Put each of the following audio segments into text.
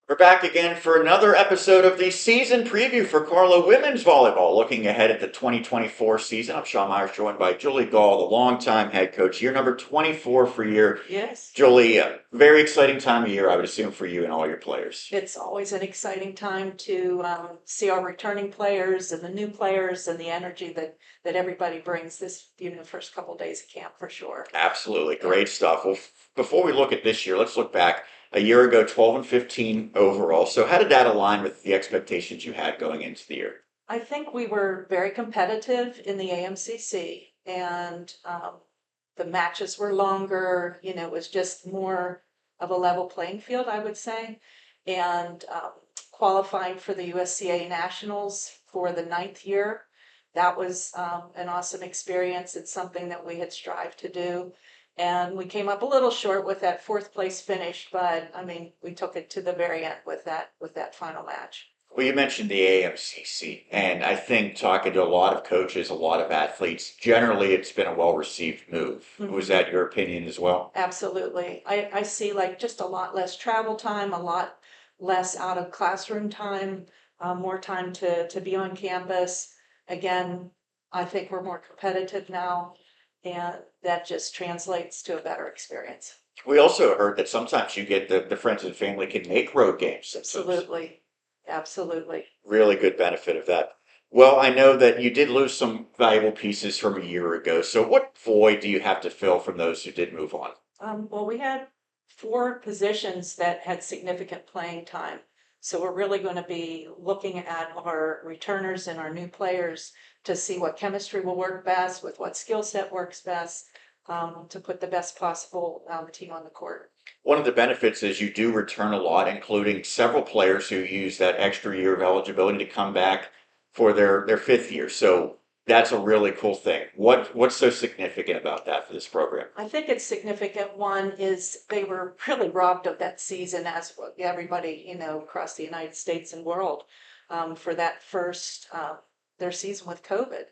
We're back again for another episode of the season preview for Carlow Women's Volleyball. Looking ahead at the 2024 season, I'm Sean Meyers, joined by Julie Gaul, the longtime head coach, year number 24 for year. Yes. Julie, very exciting time of year, I would assume, for you and all your players. It's always an exciting time to see our returning players and the new players and the energy that everybody brings this first couple of days of camp for sure. Absolutely, great stuff. Well, before we look at this year, let's look back. A year ago, 12 and 15 overall. So how did that align with the expectations you had going into the year? I think we were very competitive in the AMCC, and the matches were longer. It was just more of a level playing field, I would say. And qualifying for the USCA Nationals for the 9th year, that was an awesome experience. It's something that we had strived to do. And we came up a little short with that 4th place finish, but I mean, we took it to the very end with that final match. Well, you mentioned the AMCC, and I think talking to a lot of coaches, a lot of athletes, generally it's been a well-received move. Mhm. Was that your opinion as well? Absolutely. I see like just a lot less travel time, a lot less out of classroom time, more time to be on campus. Again, I think we're more competitive now, and that just translates to a better experience. We also heard that sometimes you get the friends and family can make road games. So it's Absolutely. Absolutely. really good benefit of that. Well, I know that you did lose some valuable pieces from a year ago. So what void do you have to fill from those who did move on? Well, we had 4 positions that had significant playing time. So we're really going to be looking at our returners and our new players to see what chemistry will work best, with what skill set works best, to put the best possible team on the court. One of the benefits is you do return a lot, including several players who use that extra year of eligibility to come back for their 5th year. So that's a really cool thing. What's so significant about that for this program? I think it's significant. One is they were really robbed of that season, as everybody, across the United States and world, for that first, their season with COVID.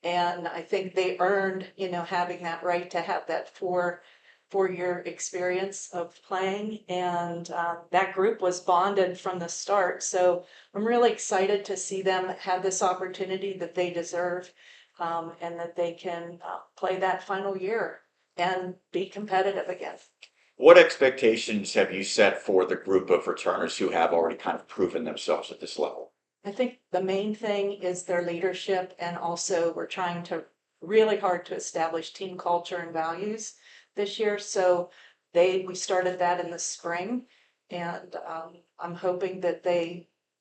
And I think they earned, having that right to have that four-year experience of playing. And that group was bonded from the start. So I'm really excited to see them have this opportunity that they deserve, and that they can play that final year and be competitive again. What expectations have you set for the group of returners who have already kind of proven themselves at this level? I think the main thing is their leadership, and also we're trying to really hard to establish team culture and values this year. So we started that in the spring, and I'm hoping that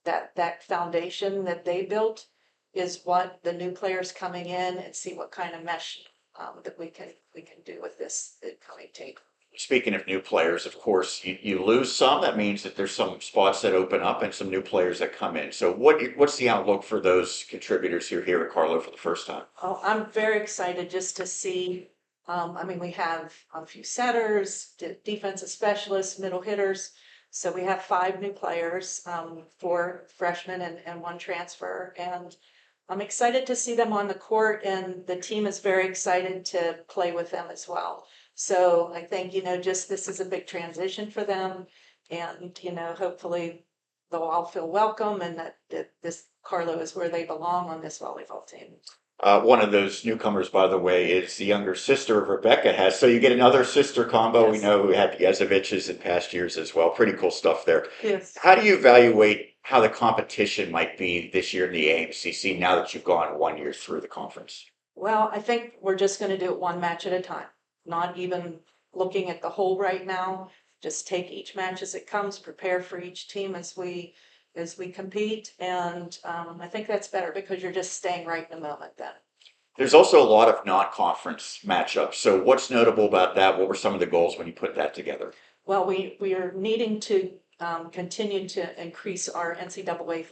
that foundation that they built is what the new players coming in, and see what kind of mesh that we can do with this coming team. Speaking of new players, of course, you lose some. That means that there's some spots that open up and some new players that come in. So what's the outlook for those contributors who are here at Carlow for the first time? Oh, I'm very excited just to see. We have a few setters, defensive specialists, middle hitters. So we have 5 new players, 4 freshmen and 1 transfer. And I'm excited to see them on the court, and the team is very excited to play with them as well. So I think, just this is a big transition for them, and, hopefully they'll all feel welcome, and that this Carlow is where they belong on this volleyball team. One of those newcomers, by the way, is the younger sister of Rebecca Hess. So you get another sister combo. We Yes. know we had Yezoviches in past years as well. Pretty cool stuff there. Yes. How do you evaluate how the competition might be this year in the AMCC now that you've gone 1 year through the conference? Well, I think we're just going to do it one match at a time, not even looking at the whole right now. Just take each match as it comes, prepare for each team as we compete, and I think that's better because you're just staying right in the moment then. There's also a lot of non-conference matchups. So what's notable about that? What were some of the goals when you put that together? Well, we are needing to continue to increase our NCAA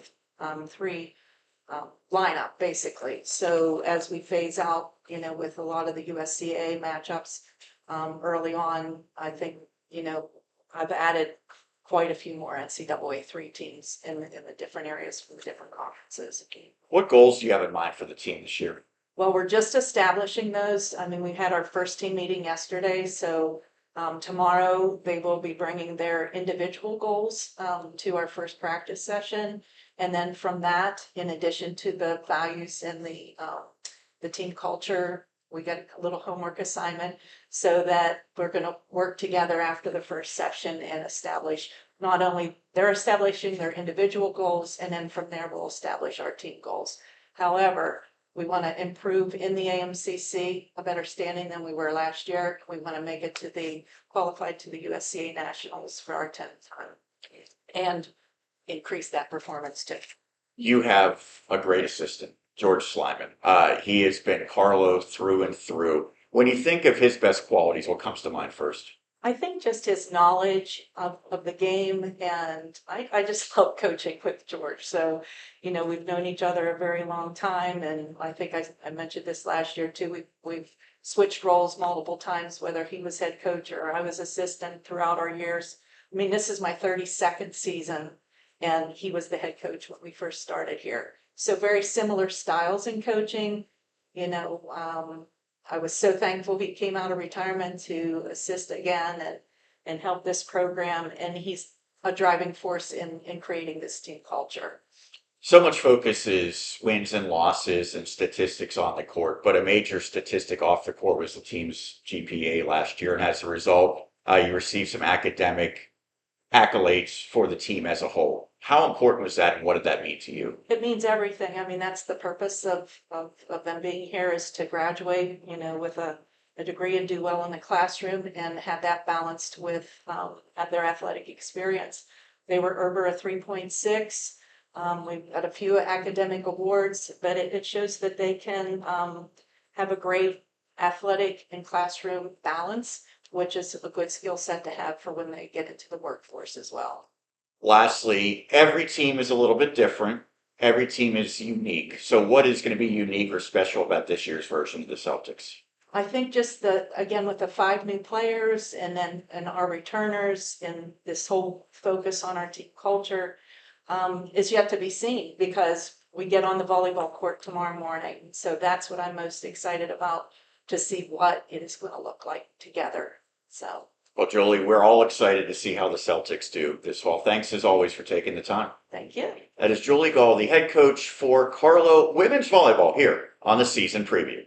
3 lineup, basically. So as we phase out, with a lot of the USCA matchups early on, I think, I've added quite a few more NCAA 3 teams in the different areas from the different conferences. What goals do you have in mind for the team this year? Well, we're just establishing those. We had our first team meeting yesterday, so Tomorrow, they will be bringing their individual goals to our first practice session. And then from that, in addition to the values and the team culture, we get a little homework assignment so that we're going to work together after the first session and establish not only they're establishing their individual goals, and then from there we'll establish our team goals. However, we want to improve in the AMCC, a better standing than we were last year. We want to make it to the qualified to the USCA Nationals for our 10th time and increase that performance too. You have a great assistant, George Slyman. He has been Carlow through and through. When you think of his best qualities, what comes to mind first? I think just his knowledge of the game, and I just love coaching with George. So, we've known each other a very long time, and I think I mentioned this last year too. We've switched roles multiple times, whether he was head coach or I was assistant throughout our years. I mean, this is my 32nd season, and he was the head coach when we first started here. So very similar styles in coaching, you know. I was so thankful he came out of retirement to assist again and help this program. And he's a driving force in creating this team culture. So much focus is wins and losses and statistics on the court, but a major statistic off the court was the team's GPA last year. And as a result, you received some academic accolades for the team as a whole. How important was that, and what did that mean to you? It means everything. I mean, that's the purpose of them being here, is to graduate, with a degree and do well in the classroom and have that balanced with their athletic experience. They were over a 3.6. We've got a few academic awards, but it shows that they can have a great athletic and classroom balance, which is a good skill set to have for when they get into the workforce as well. Lastly, every team is a little bit different. Every team is unique. So what is going to be unique or special about this year's version of the Celtics? I think just again, with the 5 new players and our returners and this whole focus on our team culture is yet to be seen, because we get on the volleyball court tomorrow morning. So that's what I'm most excited about, to see what it is going to look like together. So. Well, Julie, we're all excited to see how the Celtics do this fall. Thanks as always for taking the time. Thank you. That is Julie Gaul, the head coach for Carlow Women's Volleyball, here on the season preview.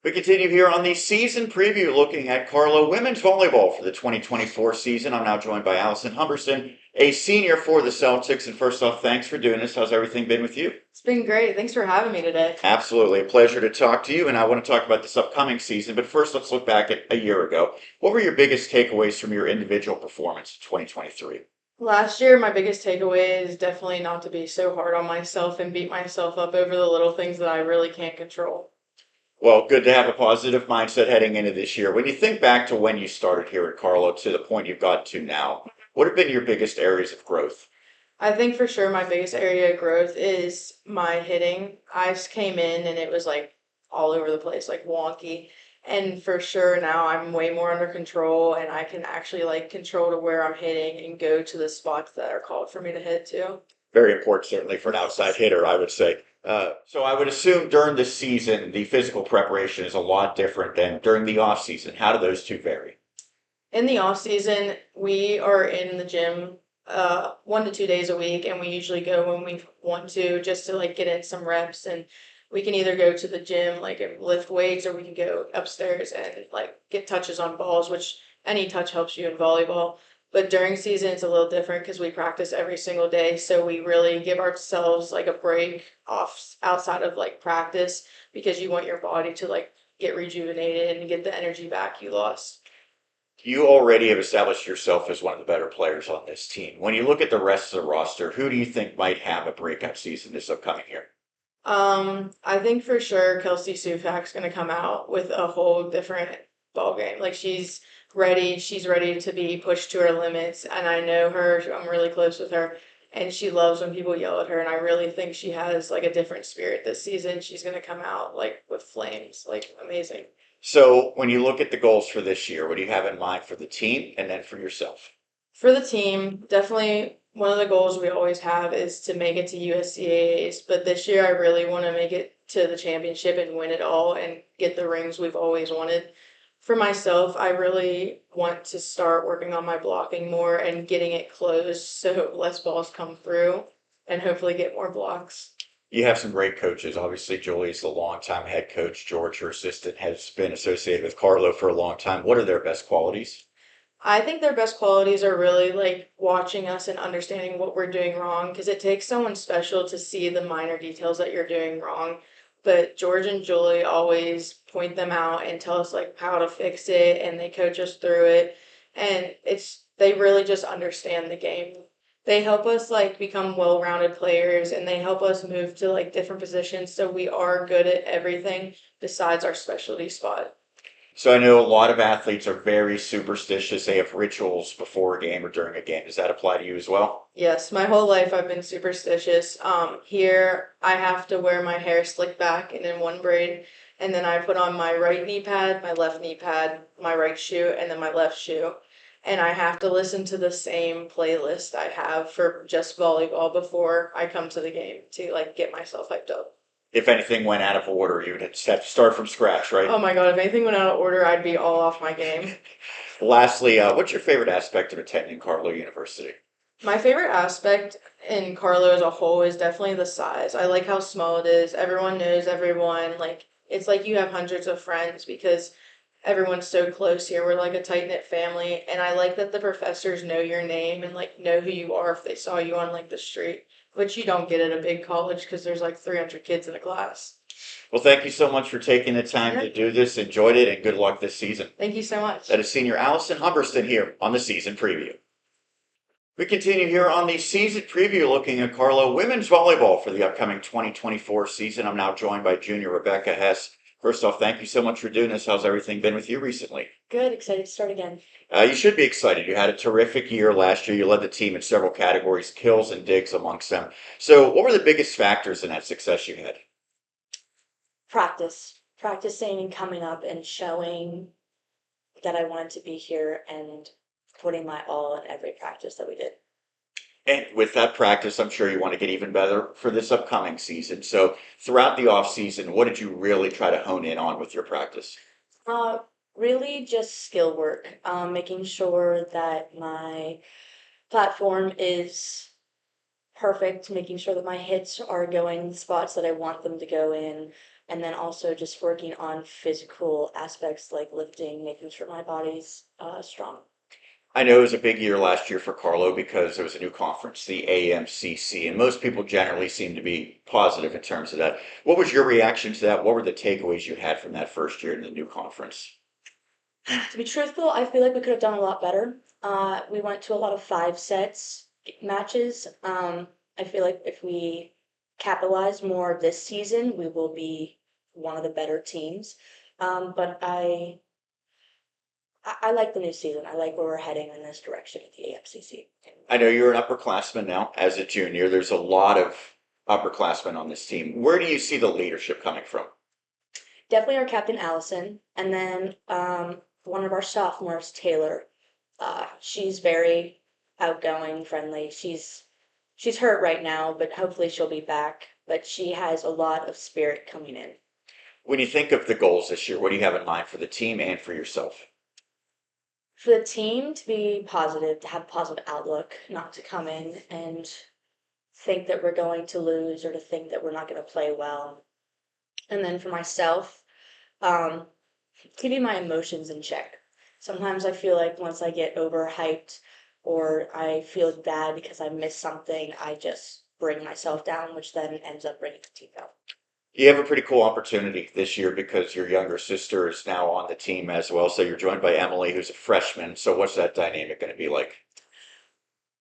We continue here on the season preview, looking at Carlow Women's Volleyball for the 2024 season. I'm now joined by Alison Humberston, a senior for the Celtics. And first off, thanks for doing this. How's everything been with you? It's been great. Thanks for having me today. Absolutely. A pleasure to talk to you. And I want to talk about this upcoming season. But first, let's look back at a year ago. What were your biggest takeaways from your individual performance in 2023? Last year, my biggest takeaway is definitely not to be so hard on myself and beat myself up over the little things that I really can't control. Well, good to have a positive mindset heading into this year. When you think back to when you started here at Carlow to the point you've got to now, what have been your biggest areas of growth? I think for sure my biggest area of growth is my hitting. I just came in and it was like all over the place, like wonky. And for sure now I'm way more under control, and I can actually like control to where I'm hitting and go to the spots that are called for me to hit to. Very important, certainly for an outside hitter, I would say. So I would assume during the season, the physical preparation is a lot different than during the off season. How do those two vary? In the off season, we are in the gym 1 to 2 days a week, and we usually go when we want to, just to like get in some reps. And we can either go to the gym like and lift weights, or we can go upstairs and like get touches on balls, which any touch helps you in volleyball. But during season, it's a little different because we practice every single day. So we really give ourselves like a break off outside of like practice, because you want your body to like get rejuvenated and get the energy back you lost. You already have established yourself as one of the better players on this team. When you look at the rest of the roster, who do you think might have a breakout season this upcoming year? I think for sure Kelsey Sufak's going to come out with a whole different ball game. Like she's ready. She's ready to be pushed to her limits. And I know her. I'm really close with her. And she loves when people yell at her. And I really think she has like a different spirit this season. She's going to come out like with flames. Like amazing. So when you look at the goals for this year, what do you have in mind for the team and then for yourself? For the team, definitely one of the goals we always have is to make it to USCA's. But this year I really want to make it to the championship and win it all and get the rings we've always wanted. For myself, I really want to start working on my blocking more and getting it closed so less balls come through and hopefully get more blocks. You have some great coaches. Obviously, Julie's the longtime head coach. George, your assistant, has been associated with Carlow for a long time. What are their best qualities? I think their best qualities are really like watching us and understanding what we're doing wrong because it takes someone special to see the minor details that you're doing wrong. But George and Julie always point them out and tell us like how to fix it and they coach us through it. And they really just understand the game. They help us like become well-rounded players and they help us move to like different positions so we are good at everything besides our specialty spot. So I know a lot of athletes are very superstitious. They have rituals before a game or during a game. Does that apply to you as well? Yes, my whole life I've been superstitious. Here I have to wear my hair slicked back and in one braid, and then I put on my right knee pad, my left knee pad, my right shoe, and then my left shoe. And I have to listen to the same playlist I have for just volleyball before I come to the game to like get myself hyped up. If anything went out of order, you'd have to start from scratch, right? Oh my God, if anything went out of order, I'd be all off my game. Lastly, what's your favorite aspect of attending Carlow University? My favorite aspect in Carlo as a whole is definitely the size. I like how small it is. Everyone knows everyone. Like it's like you have hundreds of friends because everyone's so close here. We're like a tight-knit family, and I like that the professors know your name and like know who you are if they saw you on like the street, which you don't get at a big college because there's like 300 kids in a class. Well, thank you so much for taking the time Yeah. to do this. Enjoyed it, and good luck this season. Thank you so much. That is senior Alison Humberston here on the season preview. We continue here on the season preview looking at Carlow women's volleyball for the upcoming 2024 season. I'm now joined by junior Rebecca Hess. First off, thank you so much for doing this. How's everything been with you recently? Good, excited to start again. You should be excited. You had a terrific year last year. You led the team in several categories, kills and digs amongst them. So, what were the biggest factors in that success you had? Practicing and coming up and showing that I wanted to be here and putting my all in every practice that we did. And with that practice, I'm sure you want to get even better for this upcoming season. So, throughout the off season, what did you really try to hone in on with your practice? Uh, Really just skill work, making sure that my platform is perfect, making sure that my hits are going the spots that I want them to go in, and then also just working on physical aspects like lifting, making sure my body's strong. I know it was a big year last year for Carlo because there was a new conference, the AMCC, and most people generally seem to be positive in terms of that. What was your reaction to that? What were the takeaways you had from that first year in the new conference? To be truthful, I feel like we could have done a lot better. We went to a lot of 5 sets matches. I feel like if we capitalize more this season, we will be one of the better teams. But I like the new season. I like where we're heading in this direction at the AFCC. I know you're an upperclassman now as a junior. There's a lot of upperclassmen on this team. Where do you see the leadership coming from? Definitely our captain Allison, and then one of our sophomores, Taylor. She's very outgoing, friendly. She's hurt right now, but hopefully she'll be back. But she has a lot of spirit coming in. When you think of the goals this year, what do you have in mind for the team and for yourself? For the team to be positive, to have a positive outlook, not to come in and think that we're going to lose or to think that we're not going to play well. And then for myself, um, keeping my emotions in check. Sometimes I feel like once I get overhyped or I feel bad because I missed something, I just bring myself down, which then ends up bringing the team down. You have a pretty cool opportunity this year because your younger sister is now on the team as well. So you're joined by Emily, who's a freshman. So what's that dynamic going to be like?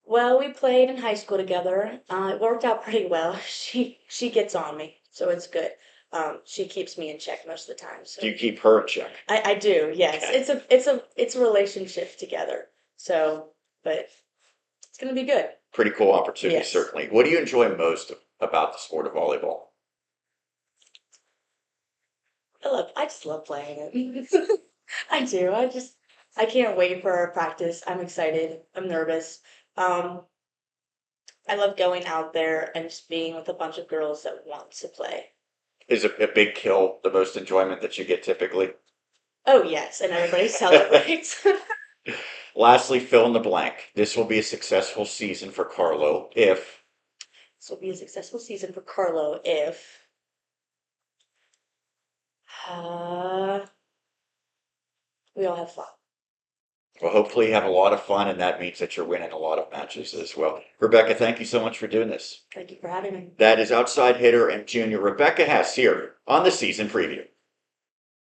Well, we played in high school together. It worked out pretty well. She gets on me, so it's good. She keeps me in check most of the time. So Do you keep her in check? I do, yes. Okay. It's a relationship together. So, but it's gonna be good. Pretty cool opportunity, Yes. certainly. What do you enjoy most about the sport of volleyball? I just love playing it. I do. I can't wait for our practice. I'm excited. I'm nervous. Um, I love going out there and just being with a bunch of girls that want to play. Is a big kill the most enjoyment that you get typically? Oh yes, and everybody celebrates. Lastly, fill in the blank. This will be a successful season for Carlow if This will be a successful season for Carlow if uh, we all have fun. well, hopefully you have a lot of fun, and that means that you're winning a lot of matches as well. Rebecca, thank you so much for doing this. Thank you for having me. That is outside hitter and junior Rebecca Hess here on the season preview.